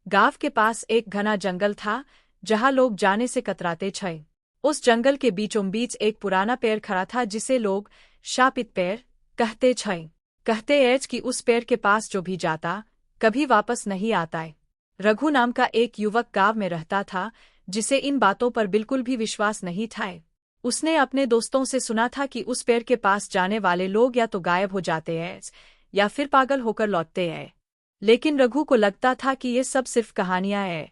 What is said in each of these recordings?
गांव के पास एक घना जंगल था जहां लोग जाने से कतराते थे। उस जंगल के बीचों बीच एक पुराना पेड़ खड़ा था जिसे लोग शापित पेड़ कहते थे। कहते एज कि उस पेड़ के पास जो भी जाता कभी वापस नहीं आता है। रघु नाम का एक युवक गांव में रहता था जिसे इन बातों पर बिल्कुल भी विश्वास नहीं था। उसने अपने दोस्तों से सुना था कि उस पेड़ के पास जाने वाले लोग या तो गायब हो जाते हैं या फिर पागल होकर लौटते हैं। लेकिन रघु को लगता था कि ये सब सिर्फ कहानियां हैं।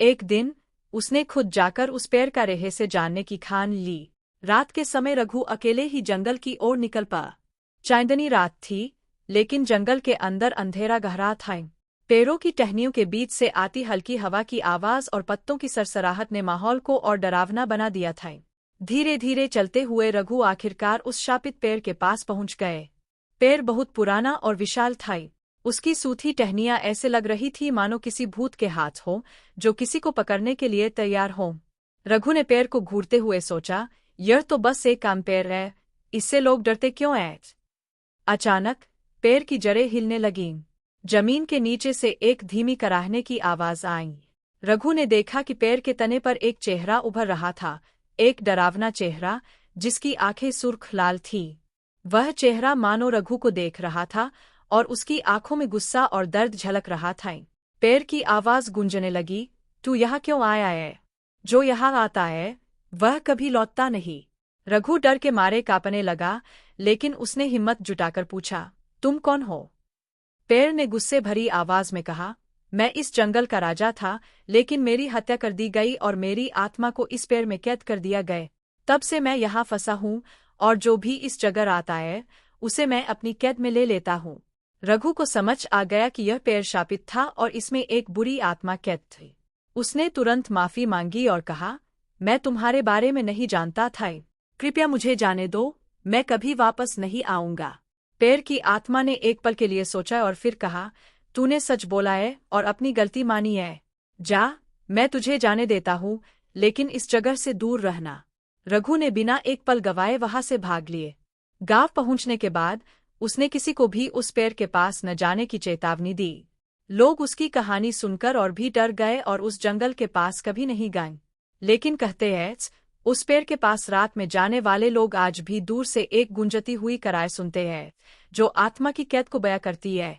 एक दिन उसने खुद जाकर उस पेड़ का रहस्य जानने की ठान ली। रात के समय रघु अकेले ही जंगल की ओर निकल पड़ा। चांदनी रात थी, लेकिन जंगल के अंदर अंधेरा गहरा था। पेड़ों की टहनियों के बीच से आती हल्की हवा की आवाज और पत्तों की सरसराहट ने माहौल को और डरावना बना दिया था। धीरे धीरे चलते हुए रघु आखिरकार उस शापित पेड़ के पास पहुंच गए। पेड़ बहुत पुराना और विशाल था। उसकी सूखी टहनियां ऐसे लग रही थी मानो किसी भूत के हाथ हो जो किसी को पकड़ने के लिए तैयार हो। रघु ने पेड़ को घूरते हुए सोचा, यह तो बस एक आम पेड़ है, इससे लोग डरते क्यों हैं? अचानक पेड़ की जड़ें हिलने लगीं। जमीन के नीचे से एक धीमी कराहने की आवाज आई। रघु ने देखा कि पेड़ के तने पर एक चेहरा उभर रहा था, एक डरावना चेहरा जिसकी आंखें सुर्ख लाल थीं। वह चेहरा मानो रघु को देख रहा था और उसकी आंखों में गुस्सा और दर्द झलक रहा था। पेड़ की आवाज गूंजने लगी, तू यहाँ क्यों आया है? जो यहाँ आता है वह कभी लौटता नहीं। रघु डर के मारे कांपने लगा, लेकिन उसने हिम्मत जुटाकर पूछा, तुम कौन हो? पेड़ ने गुस्से भरी आवाज में कहा, मैं इस जंगल का राजा था, लेकिन मेरी हत्या कर दी गई और मेरी आत्मा को इस पेड़ में कैद कर दिया गया। तब से मैं यहाँ फंसा हूँ और जो भी इस जगह आता है उसे मैं अपनी कैद में ले लेता हूँ। रघु को समझ आ गया कि यह पेड़ शापित था और इसमें एक बुरी आत्मा कैद थी। उसने तुरंत माफी मांगी और कहा, मैं तुम्हारे बारे में नहीं जानता था, कृपया मुझे जाने दो, मैं कभी वापस नहीं आऊंगा। पेड़ की आत्मा ने एक पल के लिए सोचा और फिर कहा, तूने सच बोला है और अपनी गलती मानी है। जा, मैं तुझे जाने देता हूँ, लेकिन इस जगह से दूर रहना। रघु ने बिना एक पल गवाए वहां से भाग लिए। गांव पहुंचने के बाद उसने किसी को भी उस पेड़ के पास न जाने की चेतावनी दी। लोग उसकी कहानी सुनकर और भी डर गए और उस जंगल के पास कभी नहीं गए। लेकिन कहते हैं उस पेड़ के पास रात में जाने वाले लोग आज भी दूर से एक गूंजती हुई करार सुनते हैं जो आत्मा की कैद को बयां करती है।